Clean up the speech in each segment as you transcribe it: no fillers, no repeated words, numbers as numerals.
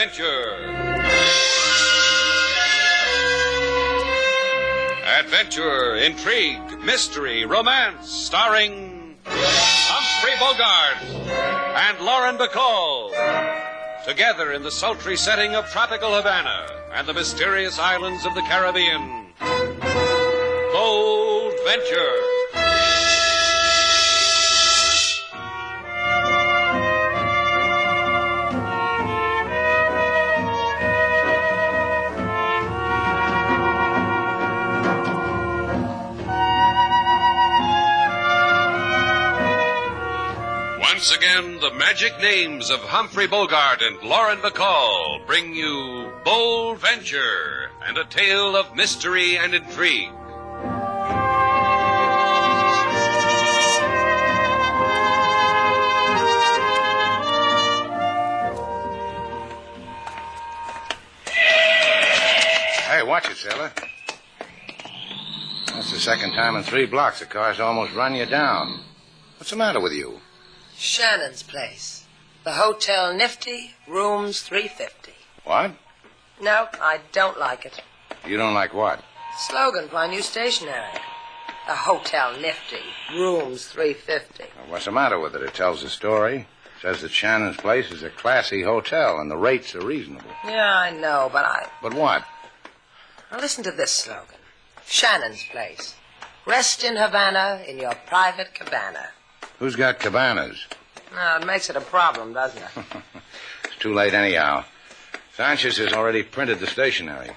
Adventure. Adventure, intrigue, mystery, romance, starring Humphrey Bogart and Lauren Bacall. Together in the sultry setting of tropical Havana and the mysterious islands of the Caribbean. Bold Venture. Once again, the magic names of Humphrey Bogart and Lauren Bacall bring you Bold Venture and a tale of mystery and intrigue. Hey, watch it, sailor. That's the second time in 3 blocks the car's almost run you down. What's the matter with you? Shannon's place. The Hotel Nifty, rooms 350. What? No, I don't like it. You don't like what? Slogan for our new stationery. The Hotel Nifty, rooms 350. Well, what's the matter with it? It tells the story. It says that Shannon's place is a classy hotel and the rates are reasonable. Yeah, I know, but But what? Now listen to this slogan. Shannon's place. Rest in Havana in your private cabana. Who's got cabanas? Now, it makes it a problem, doesn't it? It's too late anyhow. Sanchez has already printed the stationery.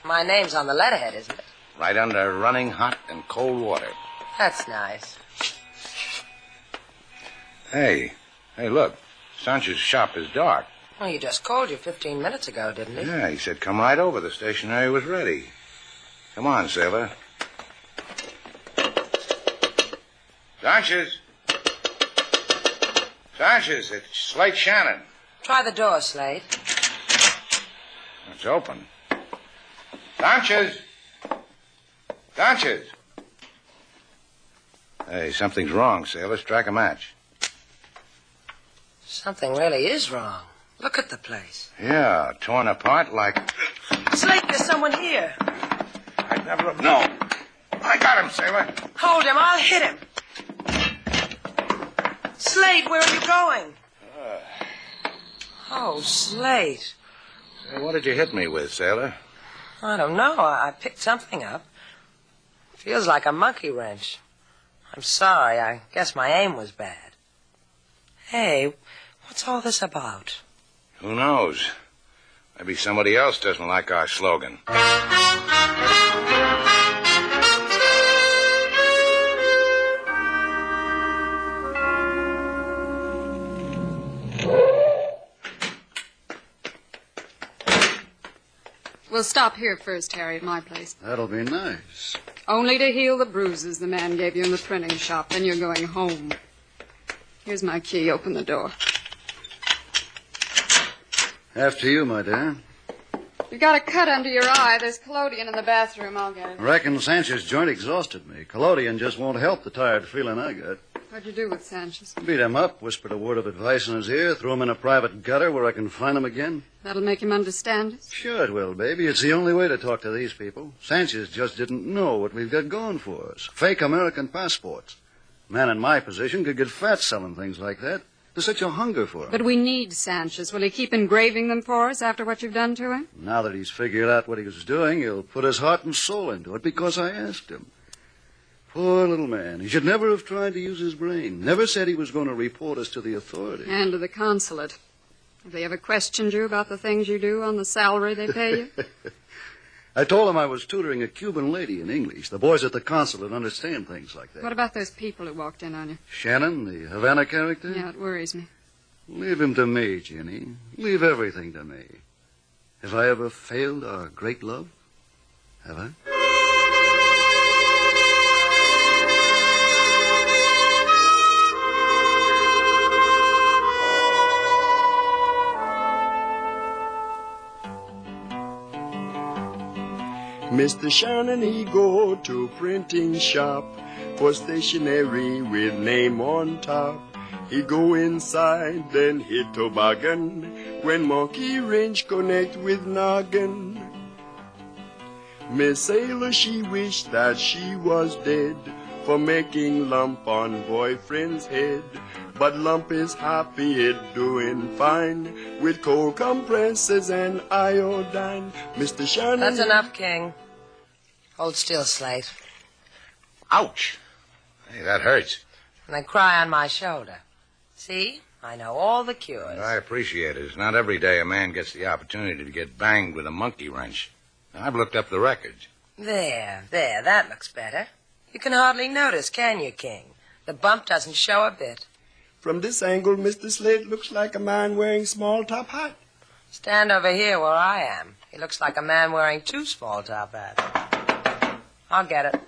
My name's on the letterhead, isn't it? Right under running hot and cold water. That's nice. Hey, look. Sanchez's shop is dark. Well, he just called you 15 minutes ago, didn't he? Yeah, he said come right over. The stationery was ready. Come on, sailor. Sanchez! Sanchez, it's Slate Shannon. Try the door, Slate. It's open. Sanchez! Sanchez! Hey, something's wrong, sailor. Strike a match. Something really is wrong. Look at the place. Yeah, torn apart like... Slate, there's someone here. I'd never have known. I got him, sailor. Hold him. I'll hit him. Slate, where are you going? Oh, Slate. Hey, what did you hit me with, sailor? I don't know. I picked something up. Feels like a monkey wrench. I'm sorry. I guess my aim was bad. Hey, what's all this about? Who knows? Maybe somebody else doesn't like our slogan. We'll stop here first, Harry, at my place. That'll be nice. Only to heal the bruises the man gave you in the printing shop. Then you're going home. Here's my key. Open the door. After you, my dear. You got a cut under your eye. There's collodion in the bathroom. I'll get it. Reckon Sanchez's joint exhausted me. Collodion just won't help the tired feeling I got. What'd you do with Sanchez? Beat him up, whispered a word of advice in his ear, threw him in a private gutter where I can find him again. That'll make him understand us? Sure it will, baby. It's the only way to talk to these people. Sanchez just didn't know what we've got going for us. Fake American passports. A man in my position could get fat selling things like that. There's such a hunger for him. But we need Sanchez. Will he keep engraving them for us after what you've done to him? Now that he's figured out what he was doing, he'll put his heart and soul into it because I asked him. Poor little man. He should never have tried to use his brain. Never said he was going to report us to the authorities. And to the consulate. Have they ever questioned you about the things you do on the salary they pay you? I told him I was tutoring a Cuban lady in English. The boys at the consulate understand things like that. What about those people who walked in on you? Shannon, the Havana character? Yeah, it worries me. Leave him to me, Jenny. Leave everything to me. Have I ever failed our great love? Have I? Mr. Shannon, he go to printing shop for stationery with name on top. He go inside, then hit toboggan. When monkey wrench connect with noggin. Miss Sailor, she wished that she was dead for making lump on boyfriend's head. But Lump is happy, it doing fine with cold compresses and iodine. Mr. Shannon. That's enough, King. Hold still, Slate. Ouch. Hey, that hurts. And then cry on my shoulder. See? I know all the cures. I appreciate it. It's not every day a man gets the opportunity to get banged with a monkey wrench. I've looked up the records. There, that looks better. You can hardly notice, can you, King? The bump doesn't show a bit. From this angle, Mr. Slate looks like a man wearing small top hat. Stand over here where I am. He looks like a man wearing 2 small top hats. I'll get it.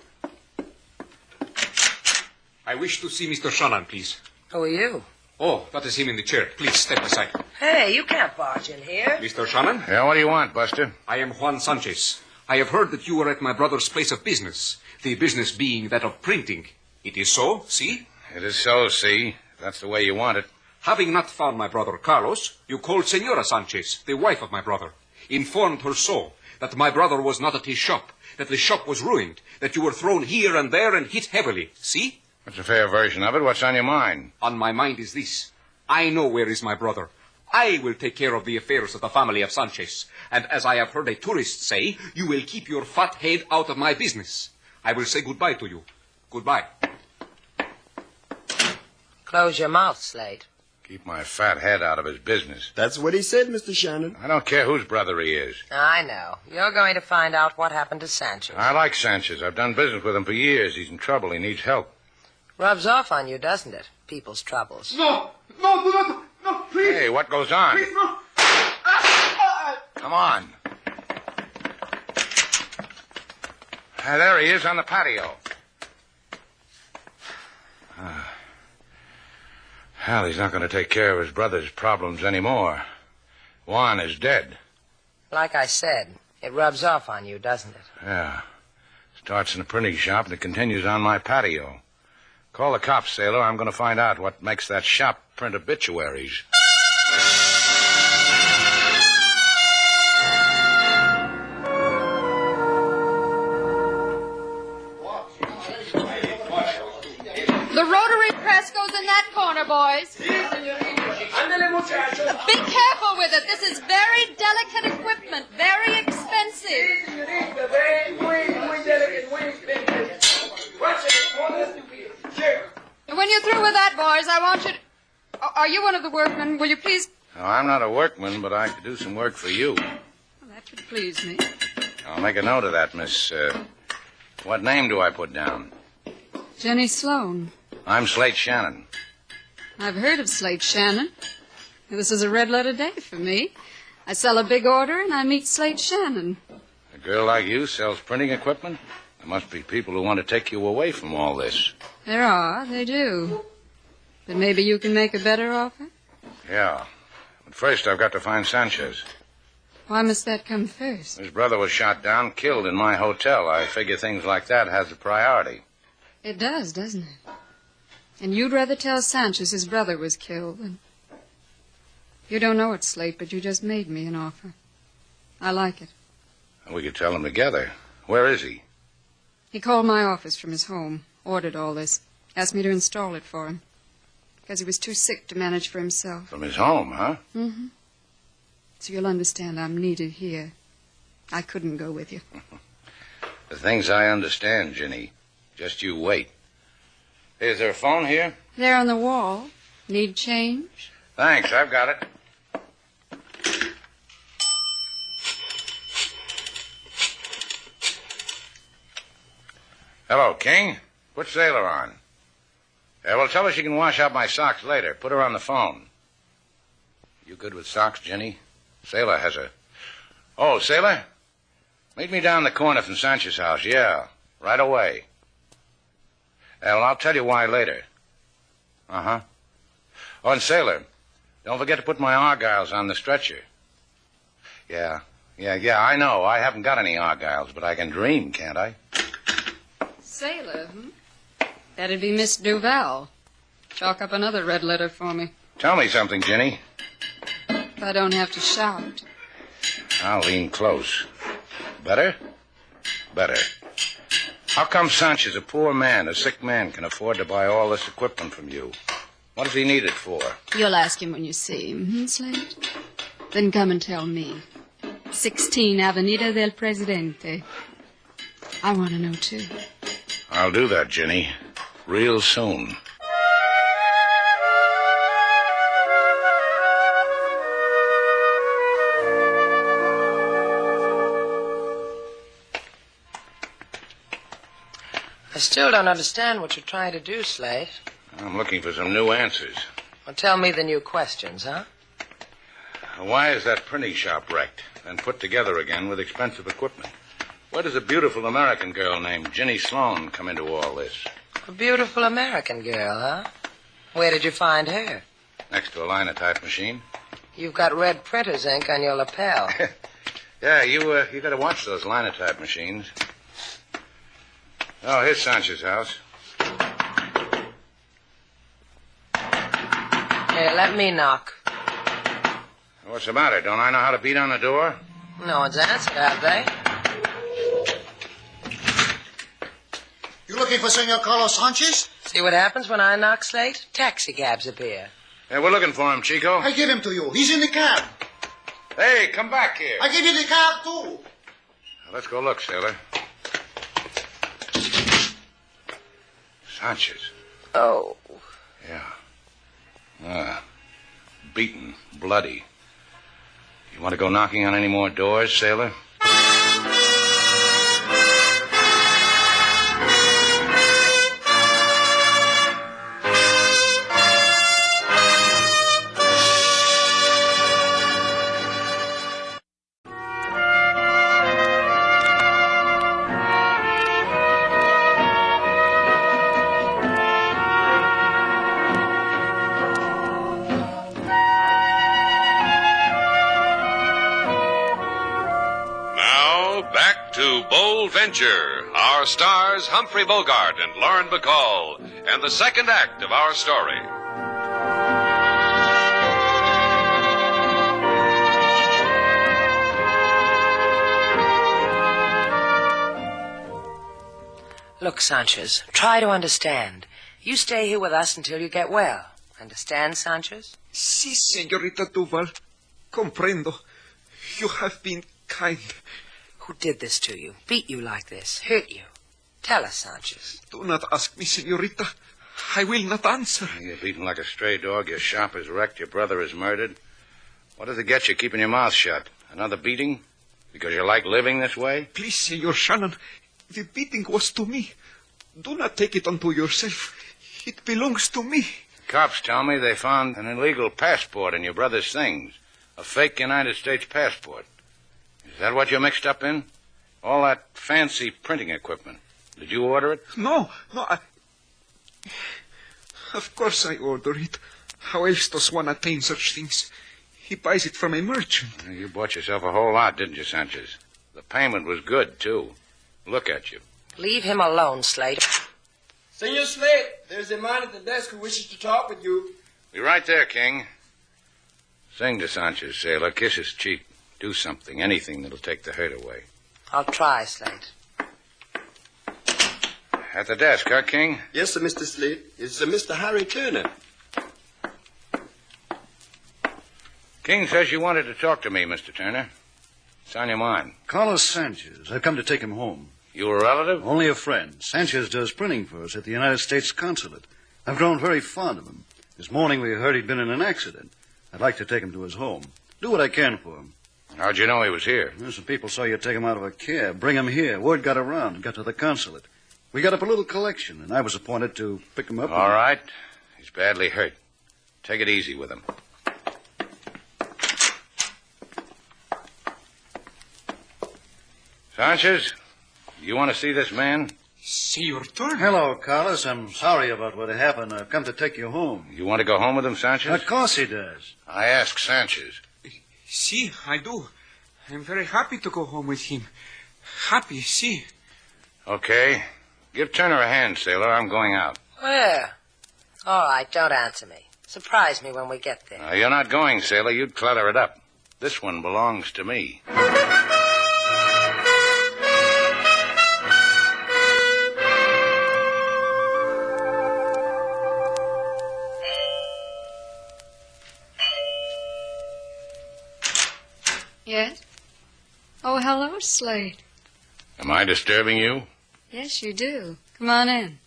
I wish to see Mr. Shannon, please. Who are you? Oh, that is him in the chair. Please step aside. Hey, you can't barge in here. Mr. Shannon? Yeah, what do you want, Buster? I am Juan Sanchez. I have heard that you were at my brother's place of business. The business being that of printing. It is so, see? It is so, see. That's the way you want it. Having not found my brother Carlos, you called Senora Sanchez, the wife of my brother. Informed her so, that my brother was not at his shop, that the shop was ruined, that you were thrown here and there and hit heavily. See? That's a fair version of it. What's on your mind? On my mind is this. I know where is my brother. I will take care of the affairs of the family of Sanchez. And as I have heard a tourist say, you will keep your fat head out of my business. I will say goodbye to you. Goodbye. Close your mouth, Slate. Keep my fat head out of his business. That's what he said, Mr. Shannon. I don't care whose brother he is. I know. You're going to find out what happened to Sanchez. I like Sanchez. I've done business with him for years. He's in trouble. He needs help. Rubs off on you, doesn't it? People's troubles. No, please. Hey, what goes on? Please, no. Come on. There he is on the patio. Hell, he's not going to take care of his brother's problems anymore. Juan is dead. Like I said, it rubs off on you, doesn't it? Yeah. Starts in a printing shop and it continues on my patio. Call the cops, Sailor. I'm going to find out what makes that shop print obituaries. The rotary press goes in that corner, boys. Be careful with it. This is very delicate equipment, very expensive. When you're through with that, boys, I want you to... Are you one of the workmen? Will you please... No, I'm not a workman, but I could do some work for you. Well, that would please me. I'll make a note of that, miss. What name do I put down? Jenny Sloan. I'm Slate Shannon. I've heard of Slate Shannon. This is a red-letter day for me. I sell a big order, and I meet Slate Shannon. A girl like you sells printing equipment? There must be people who want to take you away from all this. There are, they do. But maybe you can make a better offer? Yeah. But first I've got to find Sanchez. Why must that come first? His brother was shot down, killed in my hotel. I figure things like that has a priority. It does, doesn't it? And you'd rather tell Sanchez his brother was killed than... You don't know it, Slate, but you just made me an offer. I like it. We could tell him together. Where is he? He called my office from his home, ordered all this, asked me to install it for him, because he was too sick to manage for himself. From his home, huh? Mm-hmm. So you'll understand I'm needed here. I couldn't go with you. The things I understand, Ginny. Just you wait. Is there a phone here? There on the wall. Need change? Thanks, I've got it. Hello, King. Put Sailor on. Well, tell her she can wash out my socks later. Put her on the phone. You good with socks, Jenny? Sailor has a... Oh, Sailor? Meet me down the corner from Sanchez's house. Yeah, right away. Well, I'll tell you why later. Uh-huh. Oh, and Sailor, don't forget to put my Argyles on the stretcher. Yeah, I know. I haven't got any Argyles, but I can dream, can't I? Sailor, That'd be Miss Duval. Chalk up another red letter for me. Tell me something, Ginny. If I don't have to shout. I'll lean close. Better? Better. How come Sanchez, a poor man, a sick man, can afford to buy all this equipment from you? What does he need it for? You'll ask him when you see him, Slade? Then come and tell me. 16 Avenida del Presidente. I want to know, too. I'll do that, Ginny. Real soon. I still don't understand what you're trying to do, Slate. I'm looking for some new answers. Well, tell me the new questions, huh? Why is that printing shop wrecked and put together again with expensive equipment? Where does a beautiful American girl named Ginny Sloan come into all this? A beautiful American girl, huh? Where did you find her? Next to a linotype machine. You've got red printer's ink on your lapel. Yeah, you got to watch those linotype machines. Oh, here's Sanchez's house. Here, let me knock. What's the matter? Don't I know how to beat on the door? No one's answered, have they? You looking for Senor Carlos Sanchez? See what happens when I knock, Slate? Taxi cabs appear. Yeah, we're looking for him, Chico. I give him to you. He's in the cab. Hey, come back here. I give you the cab, too. Now, let's go look, sailor. Sanchez. Oh. Yeah. Beaten, bloody. You want to go knocking on any more doors, sailor? Venture, our stars Humphrey Bogart and Lauren Bacall, and the second act of our story. Look, Sanchez, try to understand. You stay here with us until you get well. Understand, Sanchez? Si, señorita Duval. Comprendo. You have been kind. Who did this to you? Beat you like this? Hurt you? Tell us, Sanchez. Do not ask me, señorita. I will not answer. You're beaten like a stray dog. Your shop is wrecked. Your brother is murdered. What does it get you keeping your mouth shut? Another beating? Because you like living this way? Please, Senor Shannon. The beating was to me. Do not take it unto yourself. It belongs to me. Cops tell me they found an illegal passport in your brother's things. A fake United States passport. Is that what you're mixed up in? All that fancy printing equipment. Did you order it? No. Of course I order it. How else does one attain such things? He buys it from a merchant. You bought yourself a whole lot, didn't you, Sanchez? The payment was good, too. Look at you. Leave him alone, Slate. Senor Slade, there's a man at the desk who wishes to talk with you. Be right there, King. Sing to Sanchez, sailor. Kiss his cheek. Do something, anything that'll take the hurt away. I'll try, Slate. At the desk, huh, King? Yes, sir, Mr. Slade. It's Mr. Harry Turner. King says you wanted to talk to me, Mr. Turner. It's on your mind. Carlos Sanchez. I've come to take him home. You a relative? Only a friend. Sanchez does printing for us at the United States Consulate. I've grown very fond of him. This morning we heard he'd been in an accident. I'd like to take him to his home. Do what I can for him. How'd you know he was here? Well, some people saw you take him out of a cab, bring him here. Word got around, got to the consulate. We got up a little collection, and I was appointed to pick him up. All right. He's badly hurt. Take it easy with him. Sanchez, you want to see this man? Senor Turner. Hello, Carlos. I'm sorry about what happened. I've come to take you home. You want to go home with him, Sanchez? Of course he does. I asked Sanchez. Si, I do. I'm very happy to go home with him. Happy, si. Okay. Give Turner a hand, sailor. I'm going out. Where? All right, don't answer me. Surprise me when we get there. You're not going, sailor. You'd clutter it up. This one belongs to me. Yes? Oh, hello, Slade. Am I disturbing you? Yes, you do. Come on in.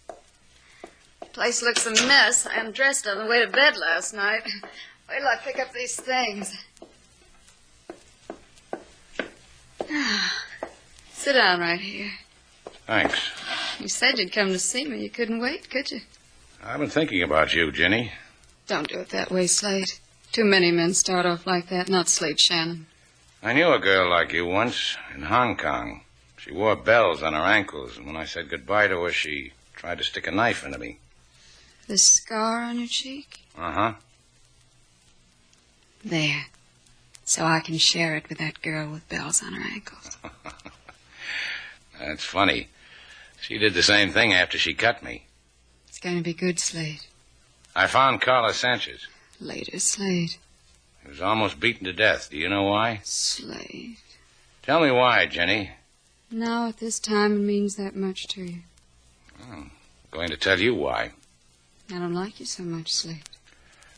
The place looks a mess. I undressed on the way to bed last night. Wait till I pick up these things. Sit down right here. Thanks. You said you'd come to see me. You couldn't wait, could you? I've been thinking about you, Jenny. Don't do it that way, Slade. Too many men start off like that, not Slade Shannon. I knew a girl like you once in Hong Kong. She wore bells on her ankles, and when I said goodbye to her, she tried to stick a knife into me. The scar on your cheek? Uh-huh. There. So I can share it with that girl with bells on her ankles. That's funny. She did the same thing after she cut me. It's going to be good, Slade. I found Carlos Sanchez. Later, Slade. He was almost beaten to death. Do you know why? Slade. Tell me why, Jenny. Now, at this time, it means that much to you. I'm going to tell you why. I don't like you so much, Slade.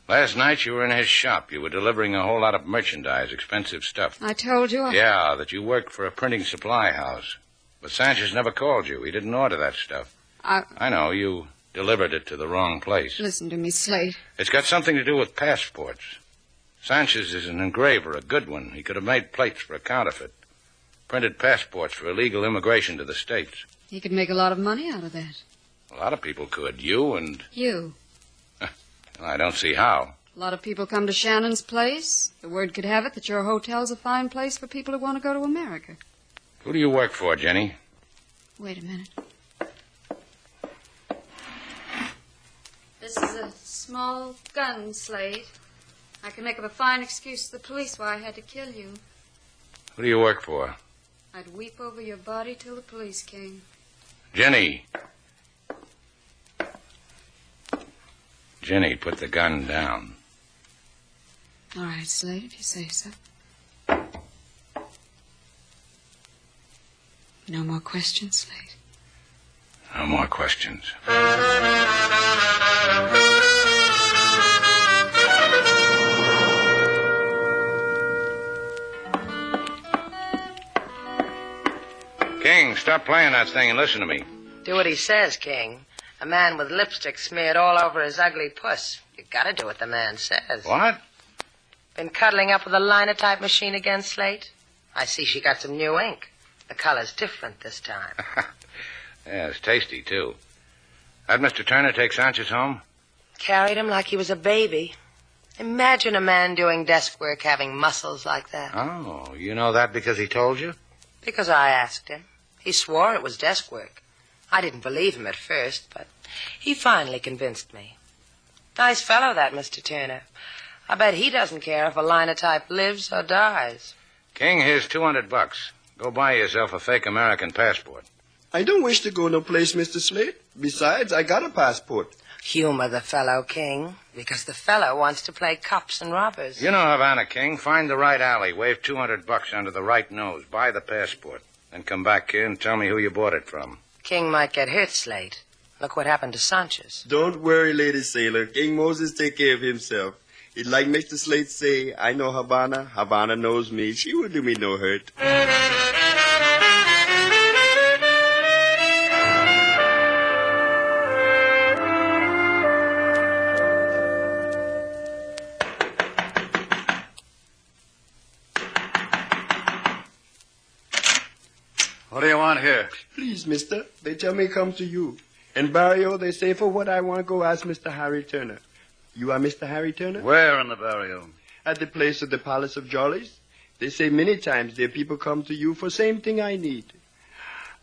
Last night you were in his shop. You were delivering a whole lot of merchandise, expensive stuff. I told you Yeah, that you worked for a printing supply house. But Sanchez never called you. He didn't order that stuff. I know. You delivered it to the wrong place. Listen to me, Slade. It's got something to do with passports. Sanchez is an engraver, a good one. He could have made plates for a counterfeit. Printed passports for illegal immigration to the States. He could make a lot of money out of that. A lot of people could. You and... You. I don't see how. A lot of people come to Shannon's place. The word could have it that your hotel's a fine place for people who want to go to America. Who do you work for, Jenny? Wait a minute. This is a small gun, Slade. I can make up a fine excuse to the police why I had to kill you. Who do you work for? I'd weep over your body till the police came. Jenny. Jenny, put the gun down. All right, Slade, if you say so. No more questions, Slade? No more questions. King, stop playing that thing and listen to me. Do what he says, King. A man with lipstick smeared all over his ugly puss. You gotta do what the man says. What? Been cuddling up with a linotype machine again, Slate? I see she got some new ink. The color's different this time. Yeah, it's tasty, too. Had Mr. Turner take Sanchez home? Carried him like he was a baby. Imagine a man doing desk work having muscles like that. Oh, you know that because he told you? Because I asked him. He swore it was desk work. I didn't believe him at first, but he finally convinced me. Nice fellow, that Mr. Turner. I bet he doesn't care if a linotype lives or dies. King, here's $200. Go buy yourself a fake American passport. I don't wish to go no place, Mr. Slade. Besides, I got a passport. Humor the fellow, King, because the fellow wants to play cops and robbers. You know Havana, King. Find the right alley, wave $200 under the right nose, buy the passport, then come back here and tell me who you bought it from. King might get hurt, Slate. Look what happened to Sanchez. Don't worry, Lady Sailor. King Moses take care of himself. It's like Mr. Slade say, I know Havana, Havana knows me. She will do me no hurt. What do you want here? Please, mister, they tell me come to you. In Barrio, they say for what I want to go ask Mr. Harry Turner. You are Mr. Harry Turner? Where in the barrio? At the place of the Palace of Jollies. They say many times their people come to you for same thing I need.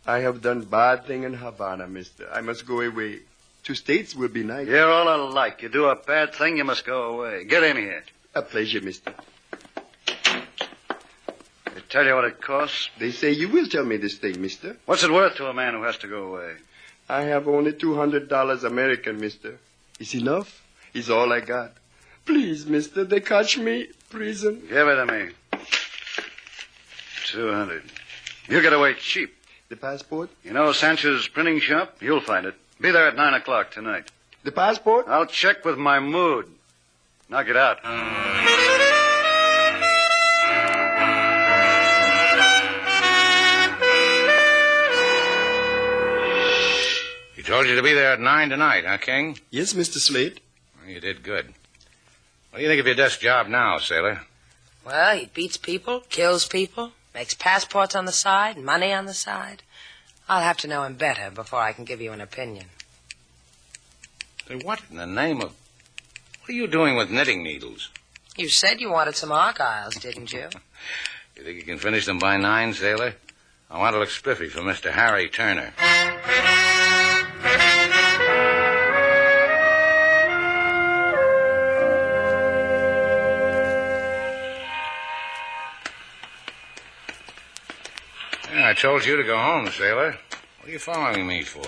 I have done bad thing in Havana, mister. I must go away. 2 states will be nice. You're all alike. You do a bad thing, you must go away. Get in here. A pleasure, mister. They tell you what it costs? They say you will tell me this thing, mister. What's it worth to a man who has to go away? I have only $200 American, mister. It's enough. It's all I got. Please, mister, they catch me. Prison. Give it to me. 200. You get away cheap. The passport? You know Sanchez's printing shop? You'll find it. Be there at 9 o'clock tonight. The passport? I'll check with my mood. Now get out. He told you to be there at 9 tonight, huh, King? Yes, Mr. Slate. Well, you did good. What do you think of your desk job now, sailor? Well, he beats people, kills people, makes passports on the side, money on the side. I'll have to know him better before I can give you an opinion. Say, what in the name of... What are you doing with knitting needles? You said you wanted some Argyles, didn't you? You think you can finish them by 9, sailor? I want to look spiffy for Mr. Harry Turner. I told you to go home, sailor. What are you following me for?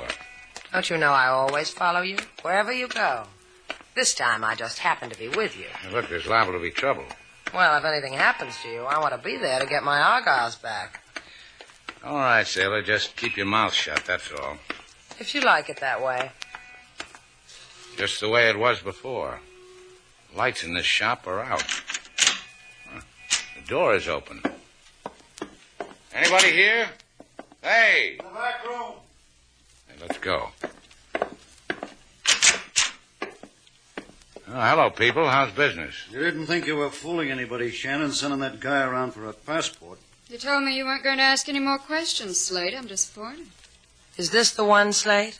Don't you know I always follow you, wherever you go? This time I just happen to be with you. Now, look, there's liable to be trouble. Well, if anything happens to you, I want to be there to get my Argyles back. All right, sailor, just keep your mouth shut, that's all. If you like it that way. Just the way it was before. Lights in this shop are out. Huh. The door is open. Anybody here? Hey! In the back room. Hey, let's go. Oh, hello, people. How's business? You didn't think you were fooling anybody, Shannon, sending that guy around for a passport. You told me you weren't going to ask any more questions, Slate. I'm disappointed. Is this the one, Slate?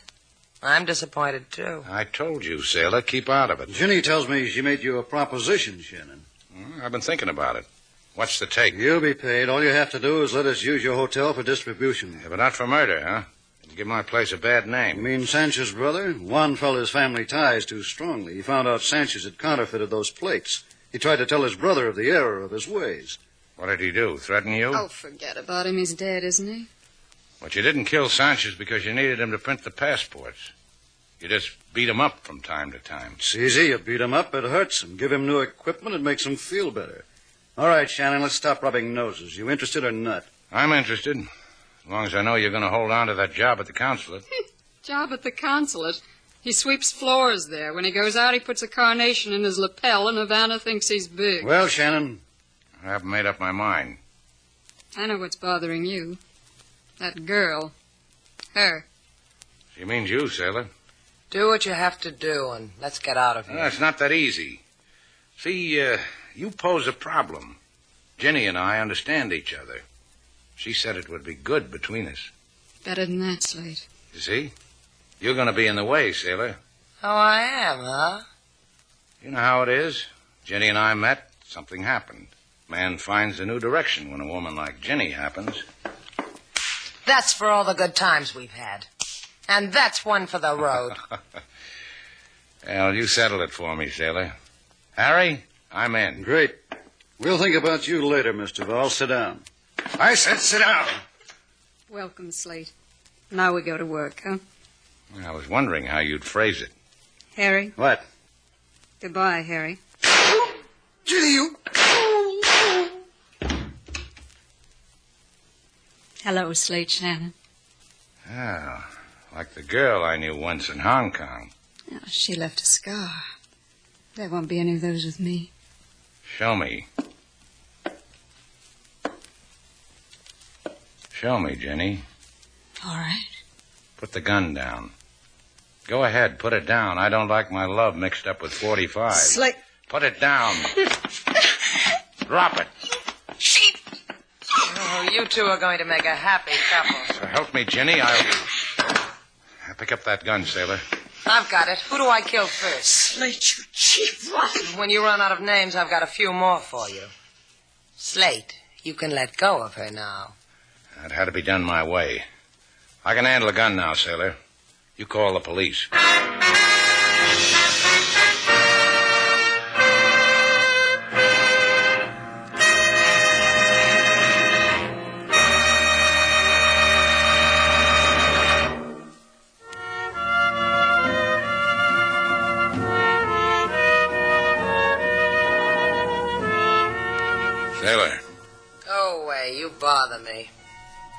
I'm disappointed, too. I told you, sailor, keep out of it. Ginny tells me she made you a proposition, Shannon. Well, I've been thinking about it. What's the take? You'll be paid. All you have to do is let us use your hotel for distribution. Yeah, but not for murder, huh? It'll give my place a bad name. You mean Sanchez's brother? Juan felt his family ties too strongly. He found out Sanchez had counterfeited those plates. He tried to tell his brother of the error of his ways. What did he do? Threaten you? Oh, forget about him. He's dead, isn't he? But you didn't kill Sanchez because you needed him to print the passports. You just beat him up from time to time. It's easy. You beat him up, it hurts him. Give him new equipment, it makes him feel better. All right, Shannon, let's stop rubbing noses. You interested or not? I'm interested. As long as I know you're going to hold on to that job at the consulate. Job at the consulate. He sweeps floors there. When he goes out, he puts a carnation in his lapel, and Havana thinks he's big. Well, Shannon. I haven't made up my mind. I know what's bothering you. That girl. Her. She means you, sailor. Do what you have to do, and let's get out of here. It's not that easy. See, you pose a problem. Jenny and I understand each other. She said it would be good between us. Better than that, Slate. You see? You're going to be in the way, sailor. Oh, I am, huh? You know how it is. Jenny and I met. Something happened. Man finds a new direction when a woman like Jenny happens. That's for all the good times we've had. And that's one for the road. Well, you settle it for me, sailor. Harry, I'm in. Great. We'll think about you later, Mr. Val. Sit down. I said sit down. Welcome, Slate. Now we go to work, huh? I was wondering how you'd phrase it. Harry? What? Goodbye, Harry. Ginny, you... Hello, Slate Shannon. Oh, like the girl I knew once in Hong Kong. Oh, she left a scar. There won't be any of those with me. Show me. Show me, Jenny. All right. Put the gun down. Go ahead, put it down. I don't like my love mixed up with 45. Slate. Put it down. Drop it. Oh, you two are going to make a happy couple. So help me, Jenny. I'll pick up that gun, sailor. I've got it. Who do I kill first? Slate, you cheap rotten. When you run out of names, I've got a few more for you. Slate, you can let go of her now. That had to be done my way. I can handle a gun now, sailor. You call the police. Sailor, Go away. You bother me.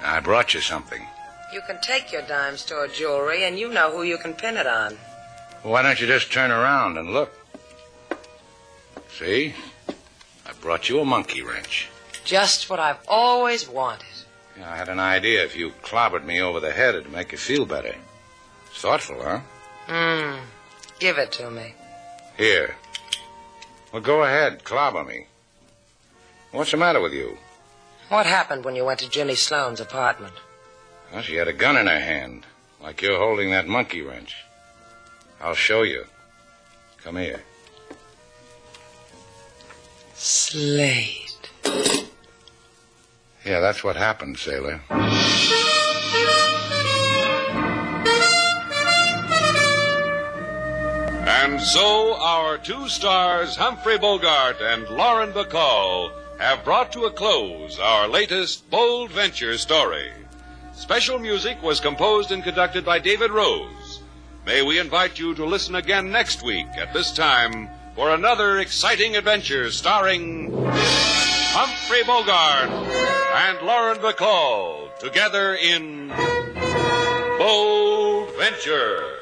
I brought you something. You can take your dime store jewelry, and you know who you can pin it on. Why don't you just turn around and look? See? I brought you a monkey wrench. Just what I've always wanted. Yeah, I had an idea if you clobbered me over the head, it'd make you feel better. It's thoughtful, huh? Give it to me. Here. Well, go ahead. Clobber me. What's the matter with you? What happened when you went to Ginny Sloane's apartment? Well, she had a gun in her hand, like you're holding that monkey wrench. I'll show you. Come here. Slade. Yeah, that's what happened, sailor. And so our two stars, Humphrey Bogart and Lauren Bacall, have brought to a close our latest bold venture story. Special music was composed and conducted by David Rose. May we invite you to listen again next week at this time for another exciting adventure starring Humphrey Bogart and Lauren Bacall together in Bold Venture.